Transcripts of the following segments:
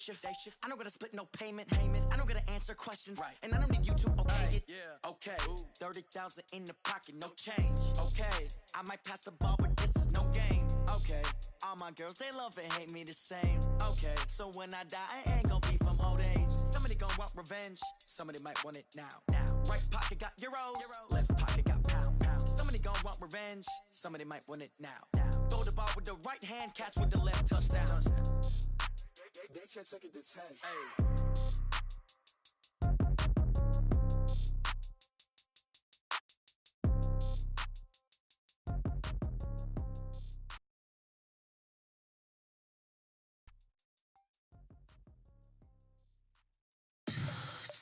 shift. I don't gotta split no payment. I don't gotta answer questions. Right. And I don't need you to okay it. Yeah. Okay. 30,000 in the pocket, no change. Okay. I might pass the ball, but this is no game. Okay. All my girls, they love and hate me the same. Okay. So when I die, I ain't gonna be from old age. Somebody gonna want revenge. Somebody might want it now. Right pocket got euros. Left pocket got pounds. Somebody gonna want revenge. Somebody might want it now. Throw the ball with the right hand, catch with the left, touchdown. They can't take it to 10. Hey.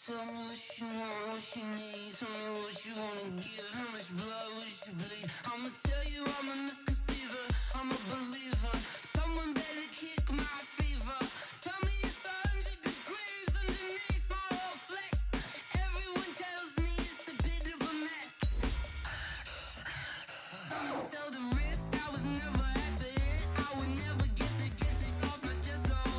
Tell me what you want, what you need. Tell me what you wanna give. How much blood would you bleed? I'ma tell you I'm a misconceiver. I'm a believer. Someone better kick my fever. Tell me it's 100 degrees underneath my whole flesh. Everyone tells me it's a bit of a mess. I'ma tell the risk I was never at the end. I would never get the off my chest though.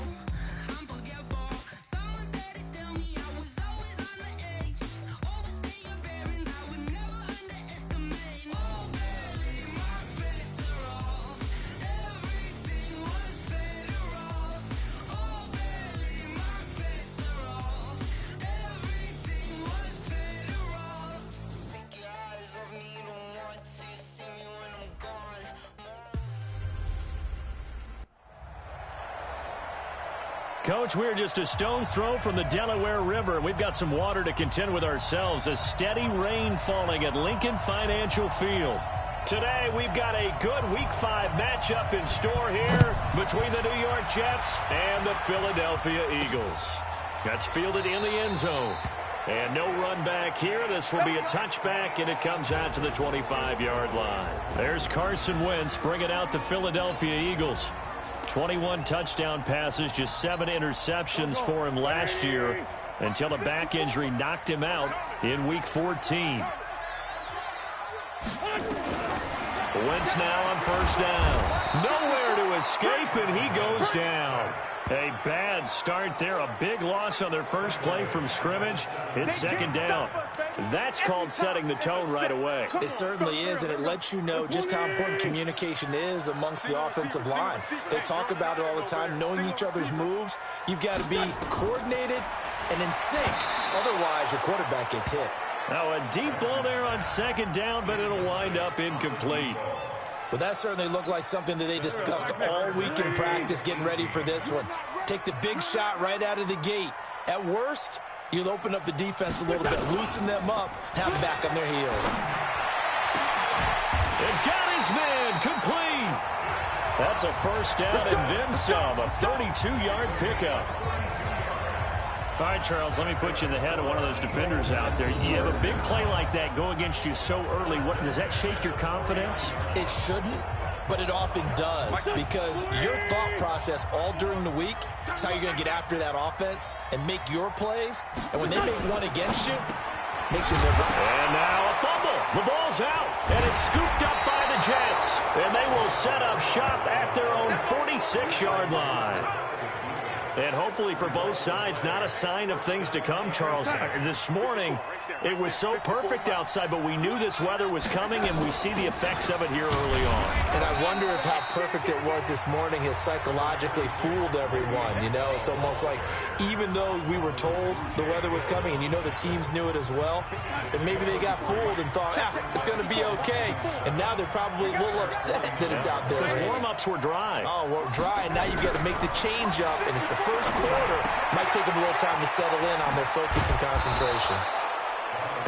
I'm forgetful. Someone better tell me I was always on the edge. Overstay your bearings, I would never underestimate. Oh, barely my bets are off. Everything was better off. Oh, barely my bets are off. Everything was better off. Take your eyes off me, don't want to see me when I'm gone. Coach, we're just a stone's throw from the Delaware River. We've got some water to contend with ourselves. A steady rain falling at Lincoln Financial Field. Today, we've got a good Week 5 matchup in store here between the New York Jets and the Philadelphia Eagles. That's fielded in the end zone. And no run back here. This will be a touchback, and it comes out to the 25-yard line. There's Carson Wentz bringing out the Philadelphia Eagles. 21 touchdown passes, just 7 interceptions for him last year until a back injury knocked him out in Week 14. Wentz now on first down. Nowhere to escape, and he goes down. A bad start there. A big loss on their first play from scrimmage. It's second down. That's called setting the tone right away. It certainly is, and it lets you know just how important communication is amongst the offensive line. They talk about it all the time, knowing each other's moves. You've got to be coordinated and in sync. Otherwise, your quarterback gets hit. Now a deep ball there on second down, but it'll wind up incomplete. Well, that certainly looked like something that they discussed all week in practice getting ready for this one. Take the big shot right out of the gate. At worst, you'll open up the defense a little bit, loosen them up, have them back on their heels. It got his man complete. That's a first down and then some, a 32-yard pickup. All right, Charles, let me put you in the head of one of those defenders out there. You have a big play like that go against you so early. What, does that shake your confidence? It shouldn't, but it often does, because your thought process all during the week is how you're going to get after that offense and make your plays. And when they make one against you, makes you live. And now a fumble. The ball's out, and it's scooped up by the Jets. And they will set up shop at their own 46-yard line. And hopefully for both sides, not a sign of things to come, Charles. This morning, it was so perfect outside, but we knew this weather was coming, and we see the effects of it here early on. And I wonder if how perfect it was this morning has psychologically fooled everyone. You know, it's almost like even though we were told the weather was coming, and you know the teams knew it as well, that maybe they got fooled and thought, it's going to be okay. And now they're probably a little upset that it's out there. Because warm-ups were dry. Oh, well, dry, and now you've got to make the change up, and it's the first quarter. Might take them a little time to settle in on their focus and concentration.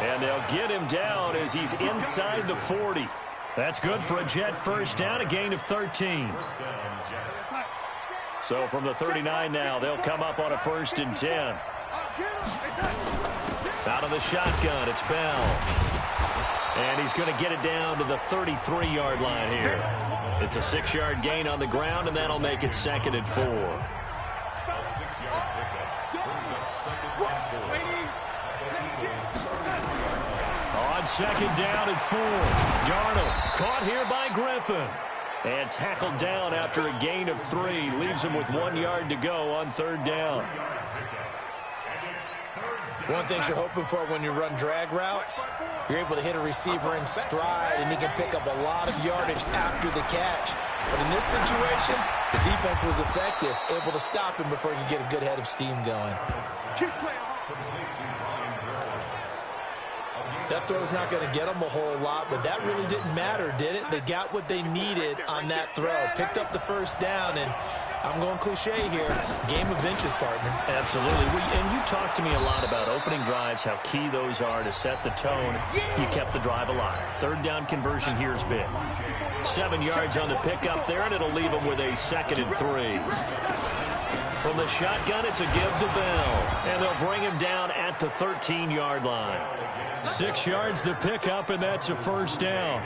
And they'll get him down as he's inside the 40. That's good for a Jet first down, a gain of 13. So from the 39 now, they'll come up on a 1st and 10. Out of the shotgun, it's Bell. And he's going to get it down to the 33-yard line here. It's a 6-yard gain on the ground, and that'll make it 2nd and 4. On 2nd down and 4. Darnold caught here by Griffin. And tackled down after a gain of 3. Leaves him with 1 yard to go on 3rd down. One thing you're hoping for when you run drag routes, you're able to hit a receiver in stride, and he can pick up a lot of yardage after the catch. But in this situation, the defense was effective, able to stop him before he could get a good head of steam going. That throw's not going to get them a whole lot, but that really didn't matter, did it? They got what they needed on that throw. Picked up the 1st down, and I'm going cliche here. Game of inches, partner. Absolutely. And you talked to me a lot about opening drives, how key those are to set the tone. You kept the drive alive. 3rd down conversion here is big. 7 yards on the pickup there, and it'll leave them with a 2nd and 3. From the shotgun, it's a give to Bell. And they'll bring him down at the 13-yard line. 6 yards the pickup, and that's a 1st down.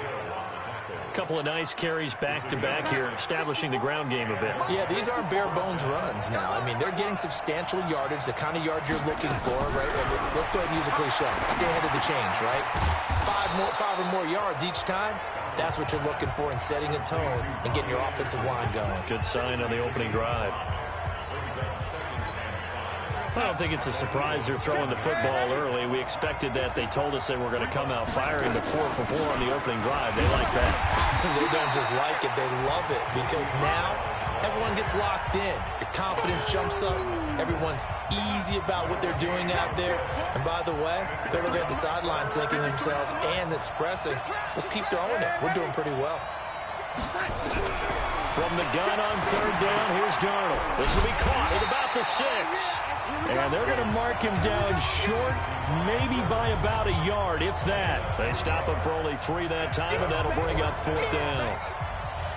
Couple of nice carries back-to-back here, establishing the ground game a bit. Yeah, these aren't bare-bones runs now. I mean, they're getting substantial yardage, the kind of yards you're looking for, right? Let's go ahead and use a cliche. Stay ahead of the change, right? 5 or more yards each time. That's what you're looking for in setting a tone and getting your offensive line going. Good sign on the opening drive. I don't think it's a surprise they're throwing the football early. We expected that. They told us they were going to come out firing the 4 for 4 on the opening drive. They like that. They don't just like it. They love it because now everyone gets locked in. Your confidence jumps up. Everyone's easy about what they're doing out there. And by the way, they're looking at the sideline thinking to themselves and expressing, let's keep throwing it. We're doing pretty well. From the gun on 3rd down, here's Darnold. This will be caught at about the 6. And they're going to mark him down short, maybe by about a yard, if that. They stop him for only 3 that time, and that'll bring up 4th down.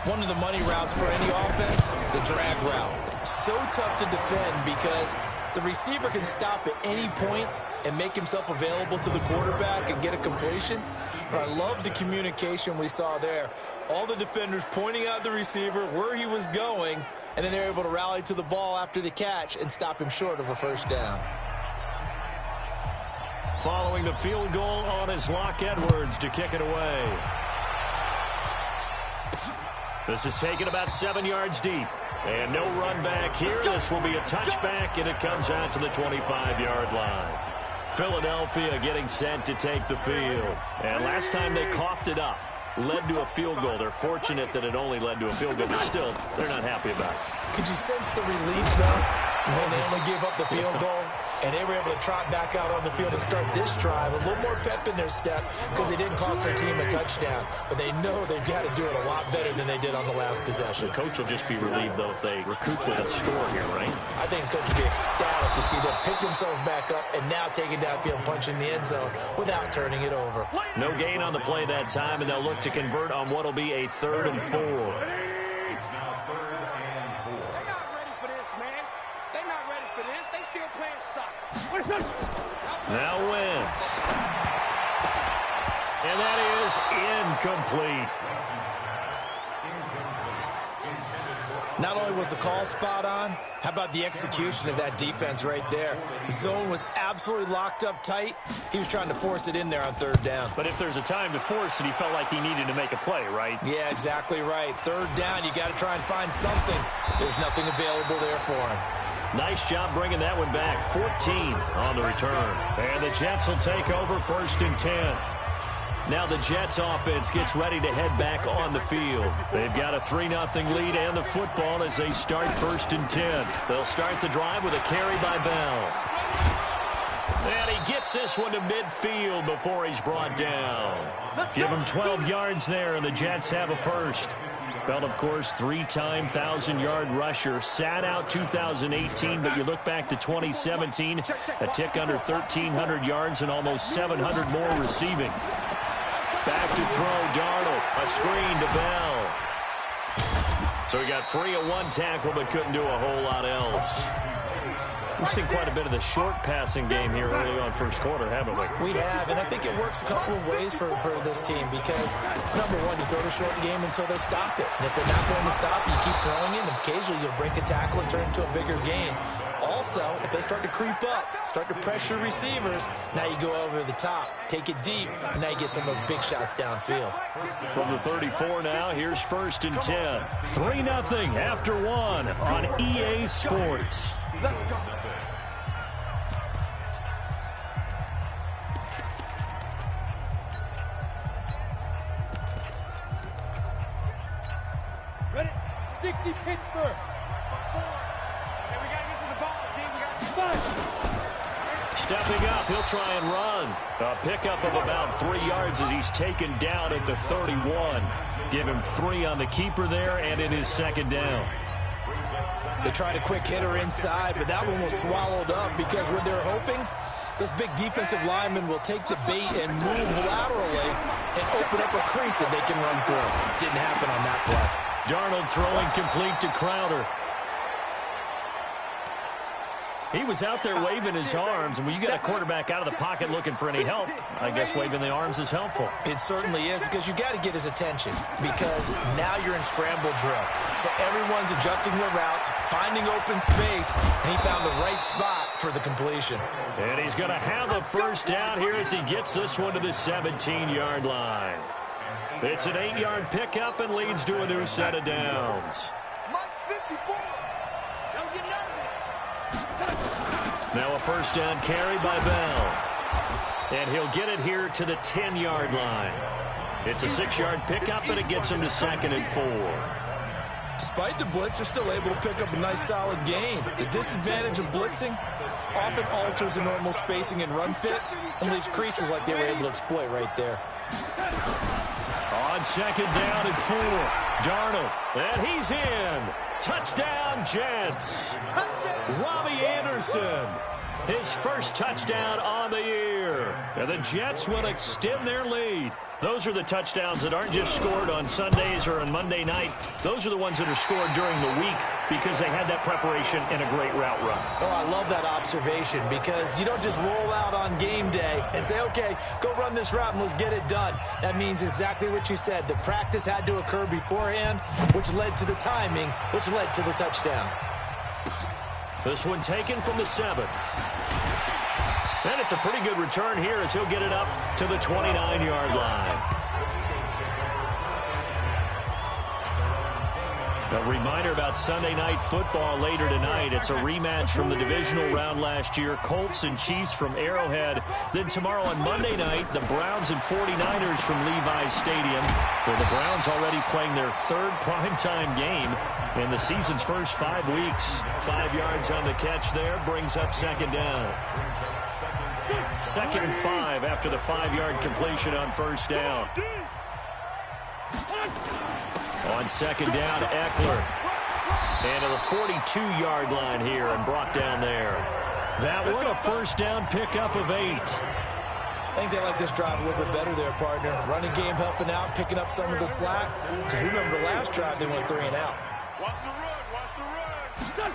One of the money routes for any offense, the drag route. So tough to defend because the receiver can stop at any point and make himself available to the quarterback and get a completion. But I love the communication we saw there. All the defenders pointing out the receiver, where he was going, and then they're able to rally to the ball after the catch and stop him short of a 1st down. Following the field goal on is Locke Edwards to kick it away. This is taken about 7 yards deep. And no run back here. This will be a touchback, and it comes out to the 25-yard line. Philadelphia getting set to take the field. And last time they coughed it up, led to a field goal. They're fortunate that it only led to a field goal, but still, they're not happy about it. Could you sense the relief, though, when they only gave up the field goal? And they were able to trot back out on the field and start this drive. A little more pep in their step because they didn't cost their team a touchdown. But they know they've got to do it a lot better than they did on the last possession. The coach will just be relieved, though, if they recoup with a score here, right? I think the coach will be ecstatic to see them pick themselves back up and now take it downfield, punch in the end zone without turning it over. No gain on the play that time, and they'll look to convert on what will be a 3rd and 4. Now Wentz. And that is incomplete. Not only was the call spot on, how about the execution of that defense right there? The zone was absolutely locked up tight. He was trying to force it in there on 3rd down. But if there's a time to force it, he felt like he needed to make a play, right? Yeah, exactly right. 3rd down, you got to try and find something. There's nothing available there for him. Nice job bringing that one back. 14 on the return. And the Jets will take over 1st and 10. Now the Jets offense gets ready to head back on the field. They've got a 3-0 lead and the football as they start 1st and 10. They'll start the drive with a carry by Bell. And he gets this one to midfield before he's brought down. Give him 12 yards there, and the Jets have a 1st. Bell, of course, 3-time 1,000-yard rusher. Sat out 2018, but you look back to 2017, a tick under 1,300 yards and almost 700 more receiving. Back to throw, Darnold. A screen to Bell. So he got free of 1 tackle, but couldn't do a whole lot else. We've seen quite a bit of the short passing game here early on 1st quarter, haven't we? We have, and I think it works a couple of ways for this team because, number one, you throw the short game until they stop it. And if they're not going to stop it, you keep throwing it, and occasionally you'll break a tackle and turn it into a bigger game. also, if they start to creep up, start to pressure receivers, now you go over the top, take it deep, and now you get some of those big shots downfield. From the 34 now, here's 1st and 10. 3-0 after 1 on EA Sports. Let's go. Ready? 60 Pittsburgh. Hey, we got to get to the ball, team. We got to Stepping up, he'll try and run. A pickup of about 3 yards as he's taken down at the 31. Give him 3 on the keeper there, and it is 2nd down. They tried a quick hitter inside, but that one was swallowed up because what they're hoping, those big defensive linemen will take the bait and move laterally and open up a crease that they can run through. Didn't happen on that play. Darnold throwing complete to Crowder. He was out there waving his arms, and when you got a quarterback out of the pocket looking for any help, I guess waving the arms is helpful. It certainly is, because you got to get his attention, because now you're in scramble drill. So everyone's adjusting their routes, finding open space, and he found the right spot for the completion. And he's going to have a 1st down here as he gets this one to the 17-yard line. It's an 8-yard pickup and leads to a new set of downs. Mike 54. Don't get nervous. Now a 1st down carry by Bell. And he'll get it here to the 10-yard line. It's a 6-yard pickup, and it gets him to 2nd and 4. Despite the blitz, they're still able to pick up a nice solid gain. The disadvantage of blitzing often alters the normal spacing and run fits and leaves creases like they were able to exploit right there. On 2nd down and 4, Darnold, and he's in. Touchdown, Jets. Robbie Anderson, his 1st touchdown on the year. And the Jets will extend their lead. Those are the touchdowns that aren't just scored on Sundays or on Monday night. Those are the ones that are scored during the week because they had that preparation and a great route run. Oh, I love that observation, because you don't just roll out on game day and say, okay, go run this route and let's get it done. That means exactly what you said. The practice had to occur beforehand, which led to the timing, which led to the touchdown. This one taken from the 7. And it's a pretty good return here as he'll get it up to the 29-yard line. A reminder about Sunday Night Football later tonight. It's a rematch from the divisional round last year. Colts and Chiefs from Arrowhead. Then tomorrow on Monday night, the Browns and 49ers from Levi's Stadium, where the Browns already playing their 3rd primetime game in the season's first 5 weeks. 5 yards on the catch there brings up 2nd down. 2nd and 5 after the 5-yard completion on 1st down. On 2nd down, Eckler. And to the 42-yard line here and brought down there. That one a 1st down pickup of 8. I think they like this drive a little bit better there, partner. Running game helping out, picking up some of the slack. Because remember the last drive, they went 3 and out. Watch the run. Watch the run.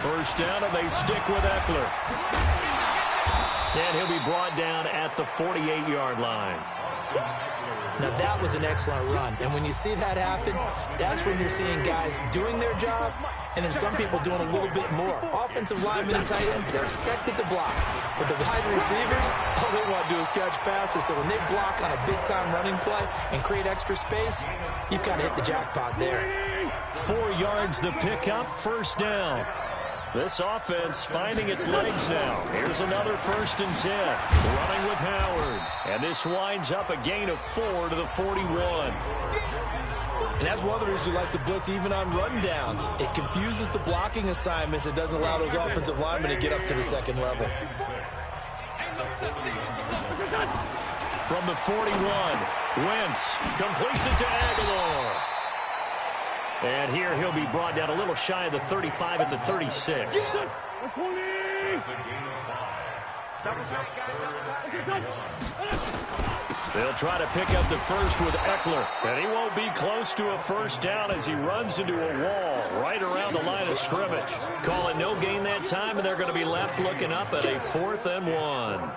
1st down, and they stick with Eckler. And he'll be brought down at the 48-yard line. Now, that was an excellent run. And when you see that happen, that's when you're seeing guys doing their job and then some people doing a little bit more. Offensive linemen and tight ends, they're expected to block. But the wide receivers, all they want to do is catch passes. So when they block on a big-time running play and create extra space, you've kind of hit the jackpot there. 4 yards the pickup, 1st down. This offense finding its legs now. Here's another 1st and 10. Running with Howard. And this winds up a gain of 4 to the 41. And that's one of the reasons you like to blitz even on rundowns. It confuses the blocking assignments. It doesn't allow those offensive linemen to get up to the 2nd level. From the 41, Wentz completes it to Aguilar. And here he'll be brought down a little shy of the 35 at the 36. They'll try to pick up the 1st with Eckler. And he won't be close to a 1st down as he runs into a wall right around the line of scrimmage. Call it no gain that time, and they're going to be left looking up at a 4th and 1.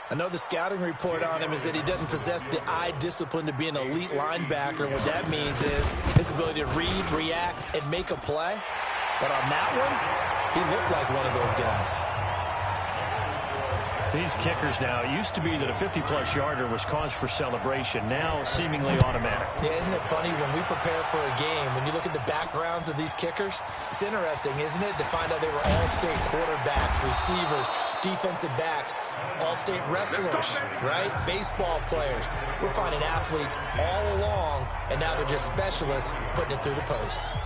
I know the scouting report on him is that he doesn't possess the eye discipline to be an elite linebacker. And what that means is his ability to read, react, and make a play. But on that one, he looked like one of those guys. These kickers now, it used to be that a 50-plus yarder was cause for celebration. Now, seemingly automatic. Yeah, isn't it funny when we prepare for a game, when you look at the backgrounds of these kickers, it's interesting, isn't it, to find out they were all-state quarterbacks, receivers, defensive backs, all-state wrestlers, right? Baseball players. We're finding athletes all along, and now they're just specialists putting it through the posts.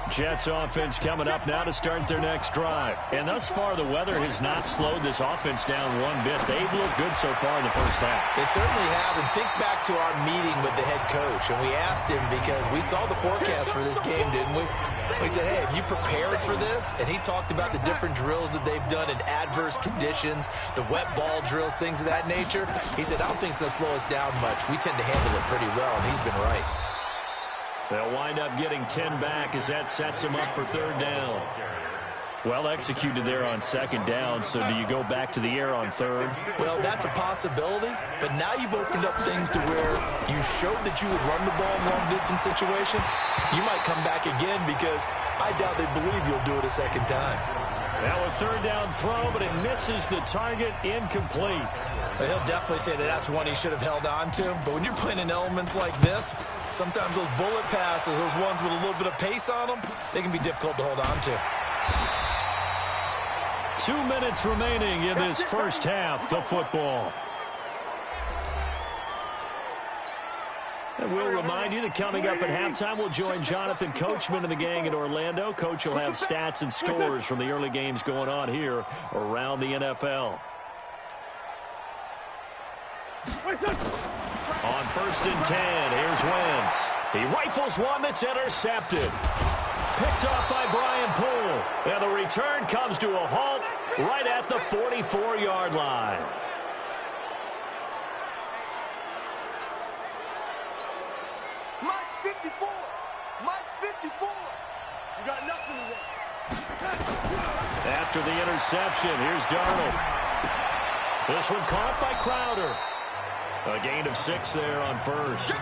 Jets offense coming up now to start their next drive. And thus far, the weather has not slowed this offense down one bit. They've looked good so far in the first half. They certainly have. And think back to our meeting with the head coach. And we asked him, because we saw the forecast for this game, didn't we? We said, hey, have you prepared for this? And he talked about the different drills that they've done in adverse conditions, the wet ball drills, things of that nature. He said, I don't think it's going to slow us down much. We tend to handle it pretty well, and he's been right. They'll wind up getting 10 back as that sets them up for third down. Well executed there on second down, so do you go back to the air on third? Well, that's a possibility, but now you've opened up things to where you showed that you would run the ball in a long-distance situation. You might come back again because I doubt they believe you'll do it a second time. Now a third down throw, but it misses the target, incomplete. He'll definitely say that that's one he should have held on to. But when you're playing in elements like this, sometimes those bullet passes, those ones with a little bit of pace on them, they can be difficult to hold on to. 2 minutes remaining in this first half of football. And we'll remind you that coming up at halftime, we'll join Jonathan Coachman and the gang in Orlando. Coach will have stats and scores from the early games going on here around the NFL. On 1st and 10, here's Wentz. He rifles one that's intercepted. Picked off by Brian Poole. And the return comes to a halt right at the 44-yard line. Mike 54. Mike 54. You got nothing today. After the interception, here's Darnold. This one caught by Crowder. A gain of 6 there on first.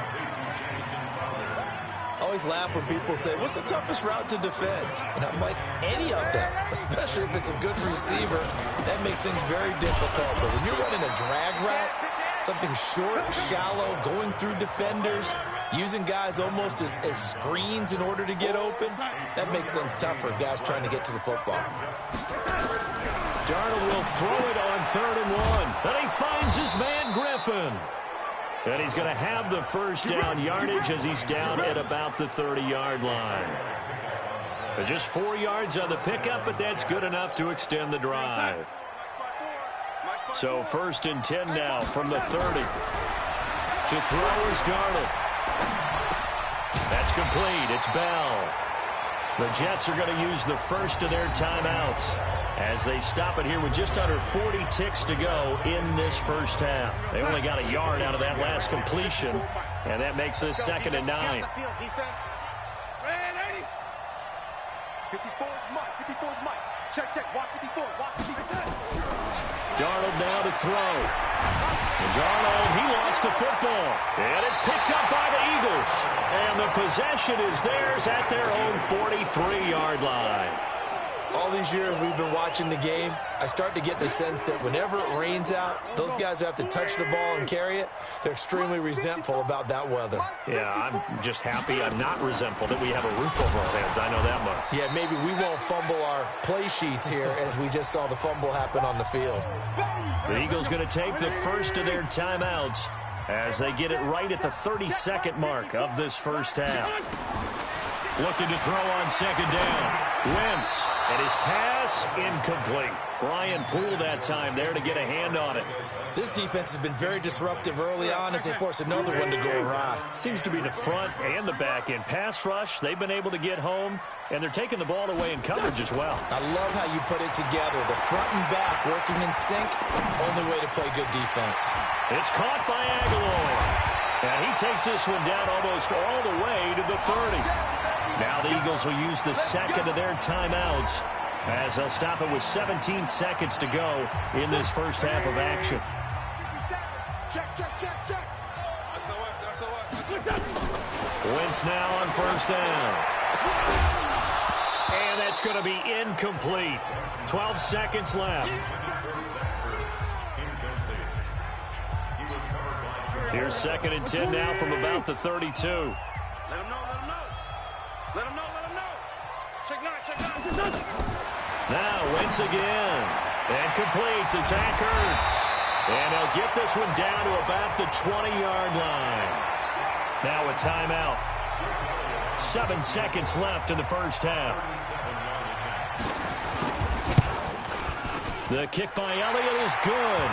I always laugh when people say, what's the toughest route to defend? And I'm like, any of them, especially if it's a good receiver. That makes things very difficult. But when you're running a drag route, something short, shallow, going through defenders, using guys almost as screens in order to get open, that makes things tough for guys trying to get to the football. Darnold will throw it on 3rd and 1. And he finds his man Griffin. And he's going to have the first down yardage as he's down at about the 30-yard line. But just 4 yards on the pickup, but that's good enough to extend the drive. So 1st and 10 now from the 30. To throw is Darnold. That's complete. It's Bell. The Jets are going to use the first of their timeouts as they stop it here with just under 40 ticks to go in this first half. They only got a yard out of that last completion, and that makes this 2nd and 9. 54's Mike. 54's Mike. Check. Watch 54. Watch 54. Darnold now to throw. And Darnold, he lost the football. And it's picked up by the Eagles. And the possession is theirs at their own 43-yard line. All these years we've been watching the game, I start to get the sense that whenever it rains out, those guys who have to touch the ball and carry it, they're extremely resentful about that weather. Yeah, I'm just happy I'm not resentful that we have a roof over our heads. I know that much. Yeah, maybe we won't fumble our play sheets here as we just saw the fumble happen on the field. The Eagles going to take the first of their timeouts as they get it right at the 32nd mark of this first half. Looking to throw on 2nd down. Wentz, and his pass incomplete. Brian Poole that time there to get a hand on it. This defense has been very disruptive early on as they force another one to go awry. Seems to be the front and the back end. Pass rush, they've been able to get home, and they're taking the ball away in coverage as well. I love how you put it together. The front and back working in sync, only way to play good defense. It's caught by Aguilar. And he takes this one down almost all the way to the 30. Now the Eagles will use the second of their timeouts as they'll stop it with 17 seconds to go in this first half of action. Check. Wentz now on 1st down. And that's going to be incomplete. 12 seconds left. Here's 2nd and 10 now from about the 32. Let him know, let him know. Let him know, let him know. Check nine. Now Wentz again. And complete to Zach Ertz. And he'll get this one down to about the 20-yard line. Now a timeout. 7 seconds left in the first half. The kick by Elliott is good.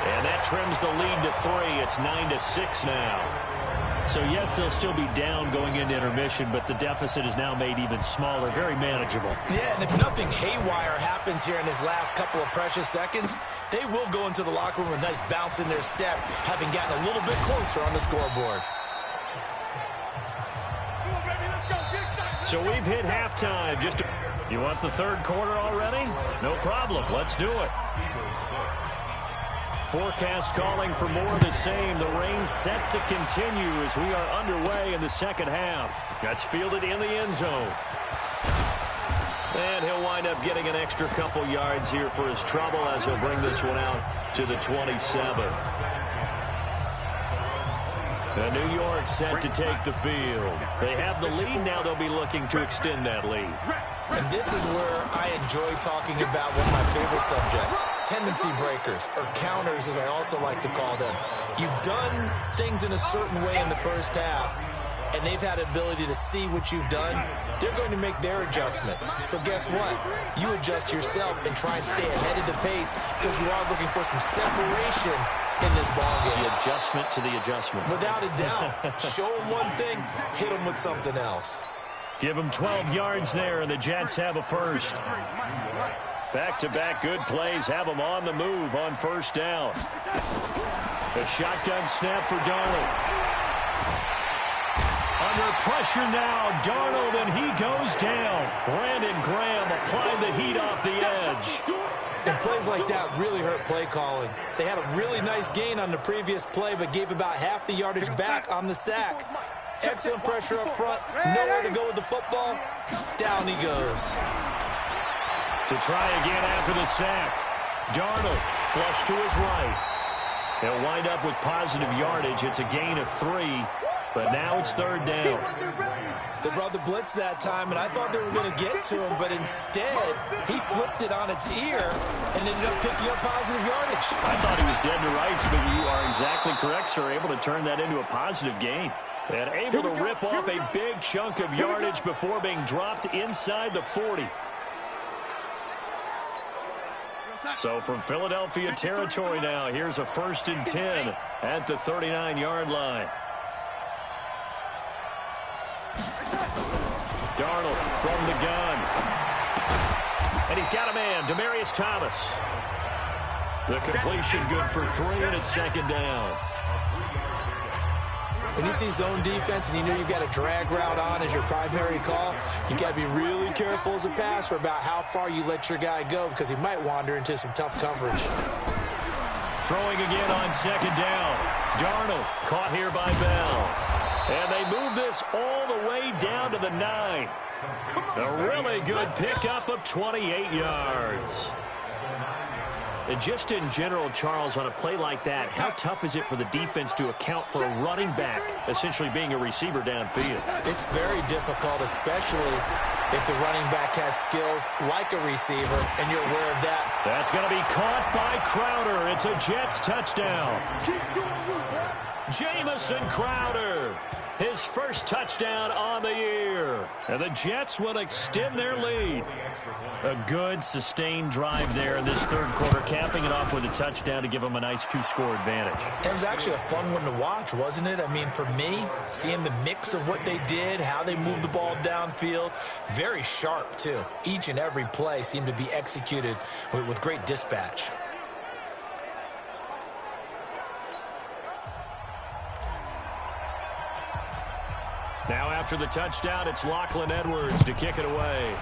And that trims the lead to 3. It's 9-6 now. So, yes, they'll still be down going into intermission, but the deficit is now made even smaller, very manageable. Yeah, and if nothing haywire happens here in his last couple of precious seconds, they will go into the locker room with a nice bounce in their step, having gotten a little bit closer on the scoreboard. So we've hit halftime. You want the third quarter already? No problem. Let's do it. Forecast calling for more of the same. The rain set to continue as we are underway in the second half. That's fielded in the end zone. And he'll wind up getting an extra couple yards here for his trouble as he'll bring this one out to the 27. And New York set to take the field. They have the lead. Now they'll be looking to extend that lead. And this is where I enjoy talking about one of my favorite subjects, tendency breakers, or counters as I also like to call them. You've done things in a certain way in the first half, and they've had the ability to see what you've done. They're going to make their adjustments. So guess what? You adjust yourself and try and stay ahead of the pace because you are looking for some separation in this ballgame. The adjustment to the adjustment. Without a doubt. Show them one thing, hit them with something else. Give them 12 yards there, and the Jets have a first. Back-to-back good plays have them on the move on first down. A shotgun snap for Darnold. Under pressure now, Darnold, and he goes down. Brandon Graham applied the heat off the edge. And plays like that really hurt play calling. They had a really nice gain on the previous play, but gave about half the yardage back on the sack. Excellent pressure up front. Nowhere to go with the football. Down he goes. To try again after the sack. Darnold flush to his right. They'll wind up with positive yardage. It's a gain of 3, but now it's third down. They brought the blitz that time, and I thought they were going to get to him, but instead, he flipped it on its ear and ended up picking up positive yardage. I thought he was dead to rights, but you are exactly correct, sir. Able to turn that into a positive gain. And able to rip off a big chunk of yardage before being dropped inside the 40. So from Philadelphia territory now, here's a 1st and 10 at the 39-yard line. Darnold from the gun. And he's got a man, Demaryius Thomas. The completion good for 3, and it's 2nd down. When you see zone defense and you know you've got a drag route on as your primary call, you got to be really careful as a passer about how far you let your guy go because he might wander into some tough coverage. Throwing again on 2nd down. Darnold caught here by Bell. And they move this all the way down to the 9. A really good pickup of 28 yards. And just in general, Charles, on a play like that, how tough is it for the defense to account for a running back essentially being a receiver downfield? It's very difficult, especially if the running back has skills like a receiver, and you're aware of that. That's going to be caught by Crowder. It's a Jets touchdown. Jamison Crowder, his first touchdown on the year. And the Jets will extend their lead. A good, sustained drive there in this third quarter, capping it off with a touchdown to give them a nice 2-score advantage. It was actually a fun one to watch, wasn't it? I mean, for me, seeing the mix of what they did, how they moved the ball downfield, very sharp, too. Each and every play seemed to be executed with great dispatch. Now after the touchdown, it's Lachlan Edwards to kick it away.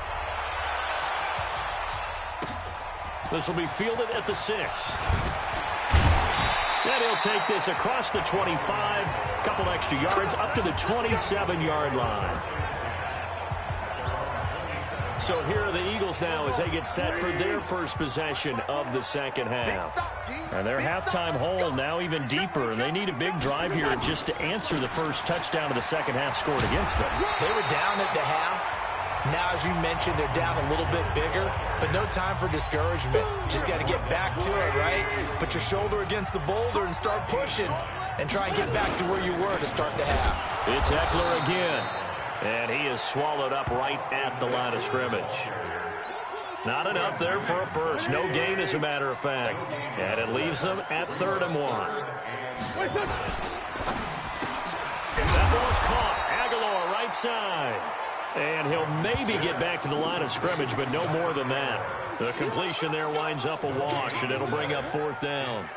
This will be fielded at the 6. And he'll take this across the 25, couple extra yards, up to the 27-yard line. So here are the Eagles now as they get set for their first possession of the second half. And their halftime hole now even deeper, and they need a big drive here just to answer the first touchdown of the second half scored against them. They were down at the half. Now, as you mentioned, they're down a little bit bigger, but no time for discouragement. Just got to get back to it, right? Put your shoulder against the boulder and start pushing and try and get back to where you were to start the half. It's Eckler again, and he is swallowed up right at the line of scrimmage. Not enough there for a first. No gain, as a matter of fact. And it leaves them at 3rd and 1. That ball's caught. Aguilar right side. And he'll maybe get back to the line of scrimmage, but no more than that. The completion there winds up a wash, and it'll bring up 4th down.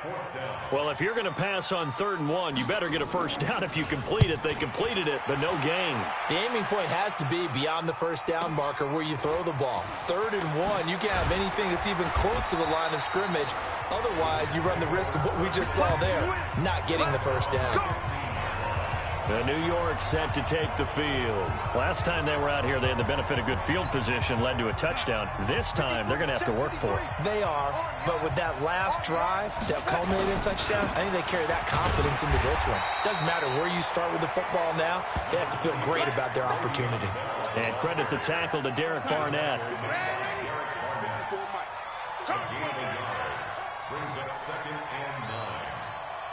Well, if you're going to pass on 3rd and 1, you better get a first down if you complete it. They completed it, but no gain. The aiming point has to be beyond the first down marker where you throw the ball. 3rd and 1, you can't have anything that's even close to the line of scrimmage. Otherwise, you run the risk of what we just saw there, not getting the first down. The New York set to take the field. Last time they were out here, they had the benefit of good field position, led to a touchdown. This time, they're going to have to work for it. They are, but with that last drive that culminated in a touchdown, I think they carry that confidence into this one. Doesn't matter where you start with the football now, they have to feel great about their opportunity. And credit the tackle to Derek Barnett. Brings up 2nd and 9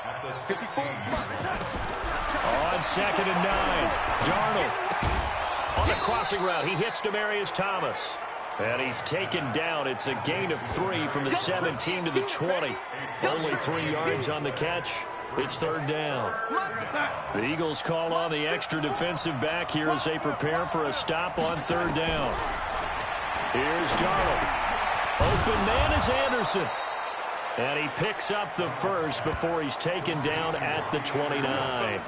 at the 16. On 2nd and 9, Darnold on the crossing route. He hits Demaryius Thomas. And he's taken down. It's a gain of 3 from the 17 to the 20. Only 3 yards on the catch. It's 3rd down. The Eagles call on the extra defensive back here as they prepare for a stop on 3rd down. Here's Darnold. Open man is Anderson. And he picks up the first before he's taken down at the 29.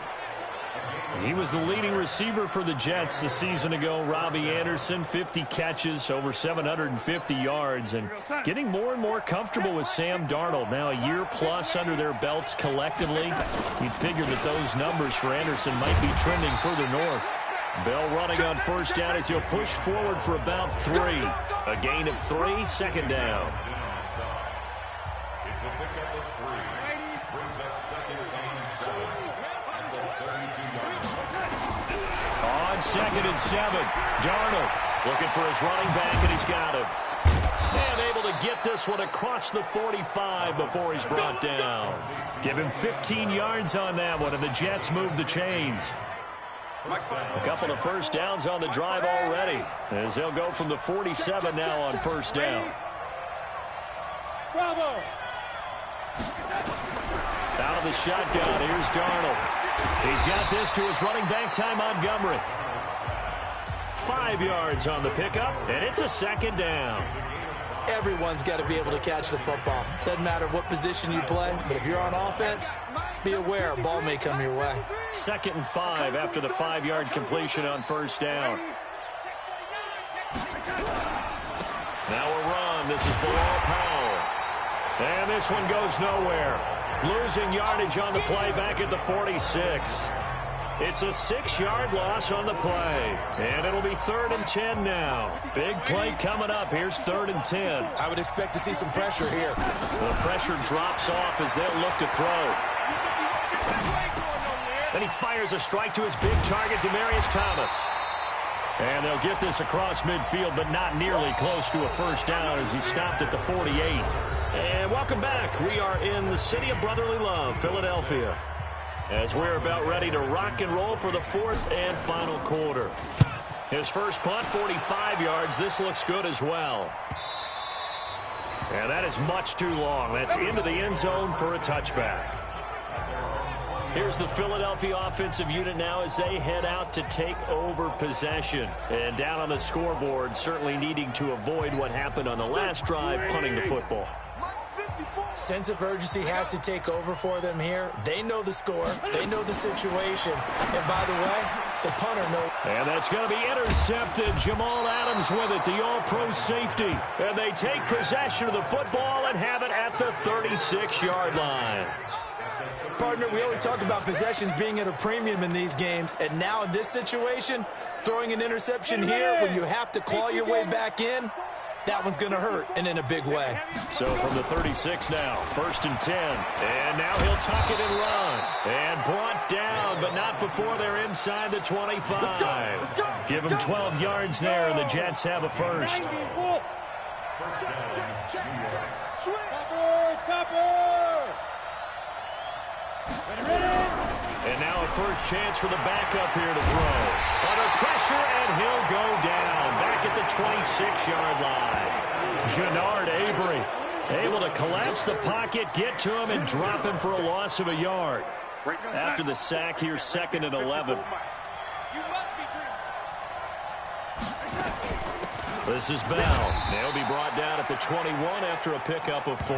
He was the leading receiver for the Jets a season ago. Robbie Anderson, 50 catches, over 750 yards, and getting more and more comfortable with Sam Darnold. Now a year plus under their belts collectively. You'd figure that those numbers for Anderson might be trending further north. Bell running on 1st down as he'll push forward for about 3. A gain of 3, 2nd down. It's a pickup of 3. Brings up 2nd and 7 at the 32-yard line. On 2nd and 7, Darnold looking for his running back, and he's got him. And able to get this one across the 45 before he's brought down. Give him 15 yards on that one, and the Jets move the chains. A couple of first downs on the drive already, as they'll go from the 47 now on 1st down. Bravo! Out of the shotgun, here's Darnold. He's got this to his running back, Ty Montgomery. 5 yards on the pickup, and it's a 2nd down. Everyone's got to be able to catch the football. Doesn't matter what position you play, but if you're on offense, be aware a ball may come your way. 2nd and 5 after the 5-yard completion on 1st down. Now a run. This is Bilal Powell. And this one goes nowhere. Losing yardage on the play back at the 46. It's a 6-yard loss on the play. And it'll be 3rd and 10 now. Big play coming up. Here's 3rd and 10. I would expect to see some pressure here. The pressure drops off as they'll look to throw. Then he fires a strike to his big target, Demaryius Thomas. And they'll get this across midfield, but not nearly close to a first down as he stopped at the 48. And welcome back. We are in the city of brotherly love, Philadelphia, as we're about ready to rock and roll for the 4th and final quarter. His first punt, 45 yards. This looks good as well. And that is much too long. That's into the end zone for a touchback. Here's the Philadelphia offensive unit now as they head out to take over possession. And down on the scoreboard, certainly needing to avoid what happened on the last drive, punting the football. Sense of urgency has to take over for them here. They know the score. They know the situation. And by the way, the punter knows. And that's going to be intercepted. Jamal Adams with it, the all-pro safety. And they take possession of the football and have it at the 36-yard line. Partner, we always talk about possessions being at a premium in these games, and now in this situation, throwing an interception here when you have to claw your way back in, that one's going to hurt, and in a big way. So from the 36 now, 1st and 10. And now he'll tuck it and run. And brought down, but not before they're inside the 25. Let's go. Give him 12 yards there, and the Jets have a first. And now a first chance for the backup here to throw. Under pressure, and he'll go down. Back at the 26-yard line. Jannard Avery able to collapse the pocket, get to him, and drop him for a loss of a yard. After the sack here, 2nd and 11. This is Bell. They'll be brought down at the 21 after a pickup of 4.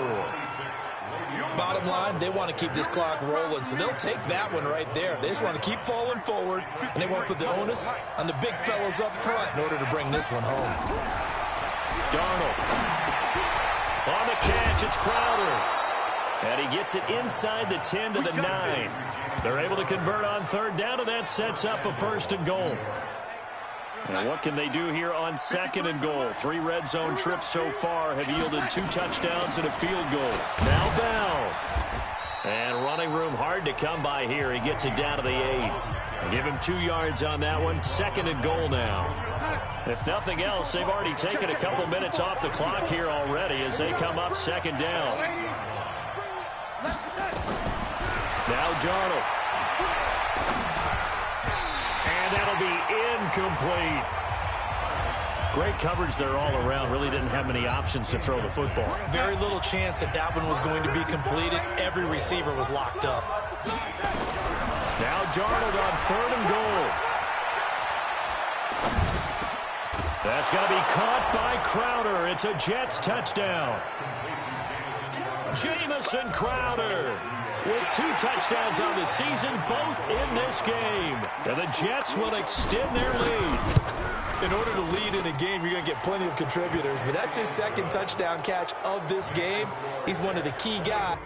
Bottom line, they want to keep this clock rolling, so they'll take that one right there. They just want to keep falling forward, and they want to put the onus on the big fellas up front in order to bring this one home. Darnold. On the catch, it's Crowder. And he gets it inside the 10 to the 9. They're able to convert on 3rd down, and that sets up a 1st and goal. And what can they do here on 2nd and goal? 3 red zone trips so far have yielded 2 touchdowns and a field goal. Now Bell. And running room hard to come by here. He gets it down to the 8. Give him 2 yards on that one. 2nd and goal now. If nothing else, they've already taken a couple minutes off the clock here already as they come up 2nd down. Now Darnold. And that'll be incomplete. Great coverage there all around. Really didn't have many options to throw the football. Very little chance that that one was going to be completed. Every receiver was locked up. Now Darnold on 3rd and goal. That's going to be caught by Crowder. It's a Jets touchdown. Jamison Crowder with 2 touchdowns on the season, both in this game. And the Jets will extend their lead. In order to lead in a game, you're going to get plenty of contributors, but that's his 2nd touchdown catch of this game. He's one of the key guys.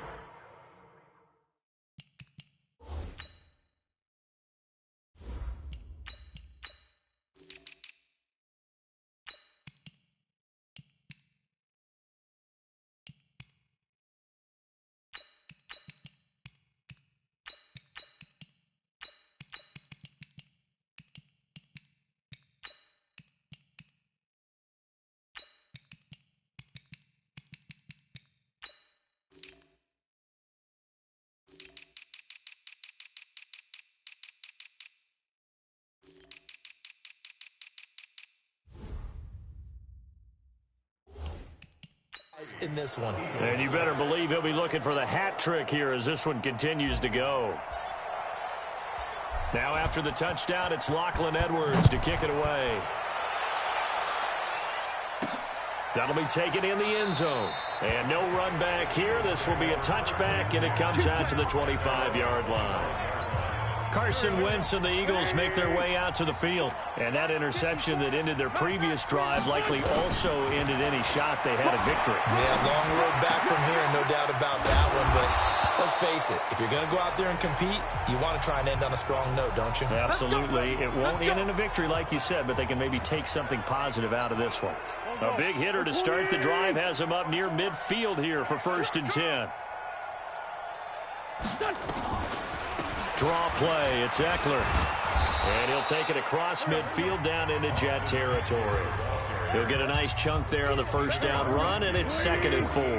In this one. And you better believe he'll be looking for the hat trick here as this one continues to go. Now after the touchdown, it's Lachlan Edwards to kick it away. That'll be taken in the end zone. And no run back here. This will be a touchback, and it comes out to the 25-yard line. Carson Wentz and the Eagles make their way out to the field. And that interception that ended their previous drive likely also ended any shot they had at victory. Yeah, long road back from here, no doubt about that one. But let's face it, if you're going to go out there and compete, you want to try and end on a strong note, don't you? Absolutely. It won't end in a victory like you said, but they can maybe take something positive out of this one. A big hitter to start the drive has him up near midfield here for 1st and 10. Draw play, it's Eckler. And he'll take it across midfield down into Jet territory. He'll get a nice chunk there on the 1st down run, and it's 2nd and 4. A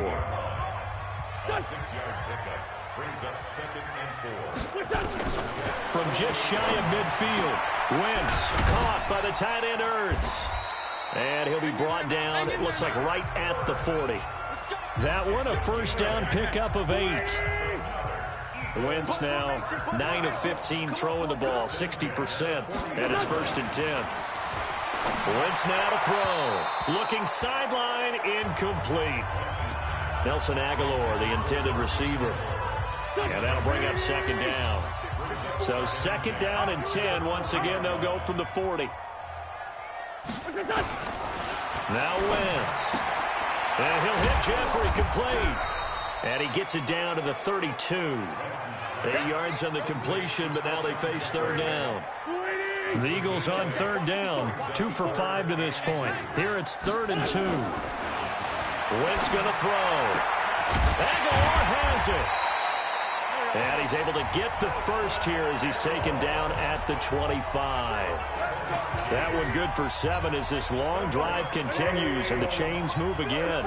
6-yard pickup brings up 2nd and 4. From just shy of midfield, Wentz caught by the tight end Ertz. And he'll be brought down, it looks like right at the 40. That one, a 1st down pickup of 8. Wentz now 9 of 15 throwing the ball, 60%, and it's 1st and 10. Wentz now to throw. Looking sideline, incomplete. Nelson Aguilar, the intended receiver. And that'll bring up 2nd down. So 2nd down and 10. Once again, they'll go from the 40. Now Wentz. And he'll hit Jeffrey complete. And he gets it down to the 32. 8 yards on the completion, but now they face third down. The Eagles on third down, 2 for 5 to this point. Here it's 3rd and 2. Wentz going to throw. Aguilar has it. And he's able to get the first here as he's taken down at the 25. That one good for 7 as this long drive continues and the chains move again.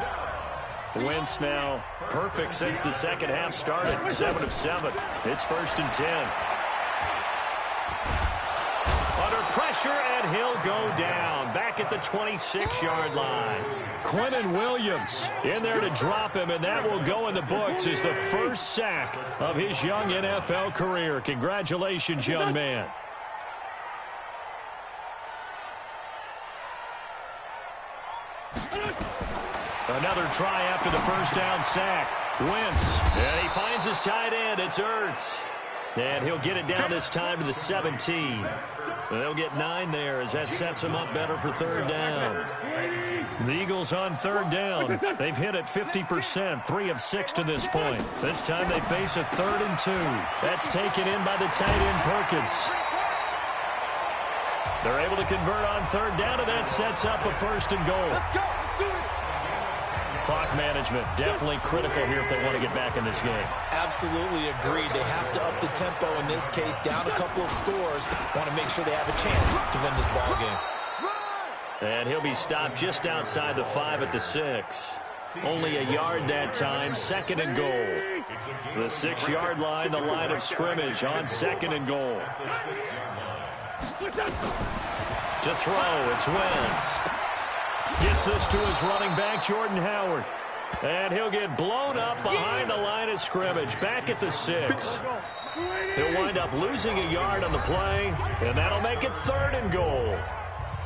Wentz now perfect since the second half started, 7 of 7. It's 1st and 10. Under pressure, and he'll go down back at the 26-yard line. Quentin Williams in there to drop him, and that will go in the books as the first sack of his young NFL career. Congratulations, young man. Another try after the first down sack. Wentz, and he finds his tight end. It's Ertz. And he'll get it down this time to the 17. They'll get 9 there as that sets him up better for third down. The Eagles on third down. They've hit it 50%, 3 of 6 to this point. This time they face a 3rd and 2. That's taken in by the tight end Perkins. They're able to convert on third down, and that sets up a 1st and goal. Clock management definitely critical here if they want to get back in this game. Absolutely agreed. They have to up the tempo in this case, down a couple of scores. Want to make sure they have a chance to win this ball game. And he'll be stopped just outside the 5 at the 6. Only a yard that time, 2nd and goal. The 6-yard line, the line of scrimmage on 2nd and goal. To throw, it's Wentz. Gets this to his running back, Jordan Howard. And he'll get blown up behind the line of scrimmage, back at the 6. He'll wind up losing a yard on the play, and that'll make it 3rd and goal.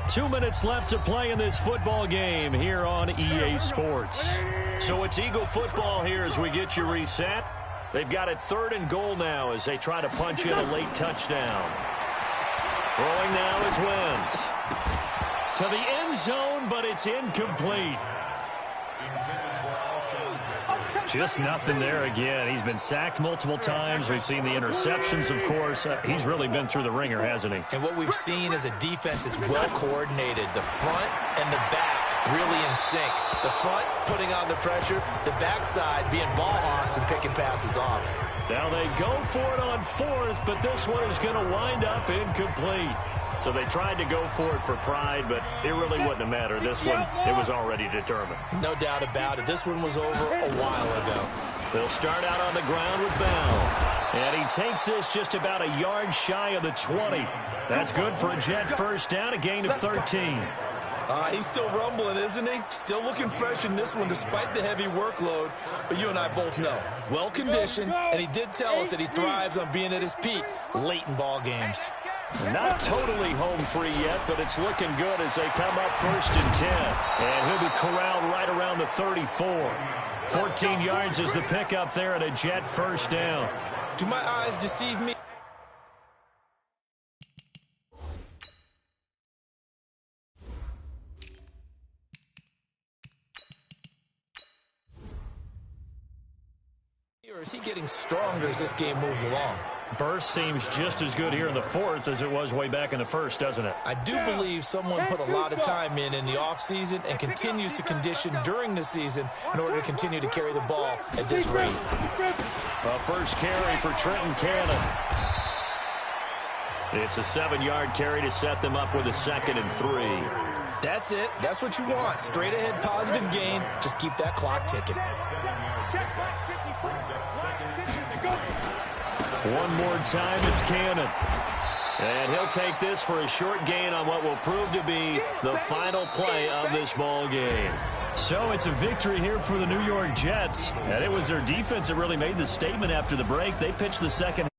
2 minutes left to play in this football game here on EA Sports. So it's Eagle football here as we get you reset. They've got it 3rd and goal now as they try to punch in a late touchdown. Throwing now is Wentz. To the end zone, but it's incomplete. Just nothing there again. He's been sacked multiple times. We've seen the interceptions, of course. He's really been through the ringer, hasn't he? And what we've seen is a defense that's well coordinated. The front and the back really in sync. The front putting on the pressure, the backside being ball hawks and picking passes off. Now they go for it on 4th, but this one is going to wind up incomplete. So they tried to go for it for pride, but it really wouldn't have mattered. This one, it was already determined. No doubt about it. This one was over a while ago. They'll start out on the ground with Bell. And he takes this just about a yard shy of the 20. That's good for a Jet first down, a gain of 13. He's still rumbling, isn't he? Still looking fresh in this one despite the heavy workload. But you and I both know, well-conditioned, and he did tell us that he thrives on being at his peak late in ball games. Not totally home free yet, but it's looking good as they come up 1st and 10. And he'll be corralled right around the 34. 14 yards is the pickup there at a Jet first down. Do my eyes deceive me? Or is he getting stronger as this game moves along? Burst seems just as good here in the 4th as it was way back in the 1st, doesn't it? I do believe someone put a lot of time in the offseason and continues to condition during the season in order to continue to carry the ball at this rate. A first carry for Trenton Cannon. It's a 7-yard carry to set them up with a 2nd and 3. That's it. That's what you want. Straight ahead, positive gain. Just keep that clock ticking. One more time, it's Cannon. And he'll take this for a short gain on what will prove to be the final play of this ball game. So it's a victory here for the New York Jets. And it was their defense that really made the statement after the break. They pitched the second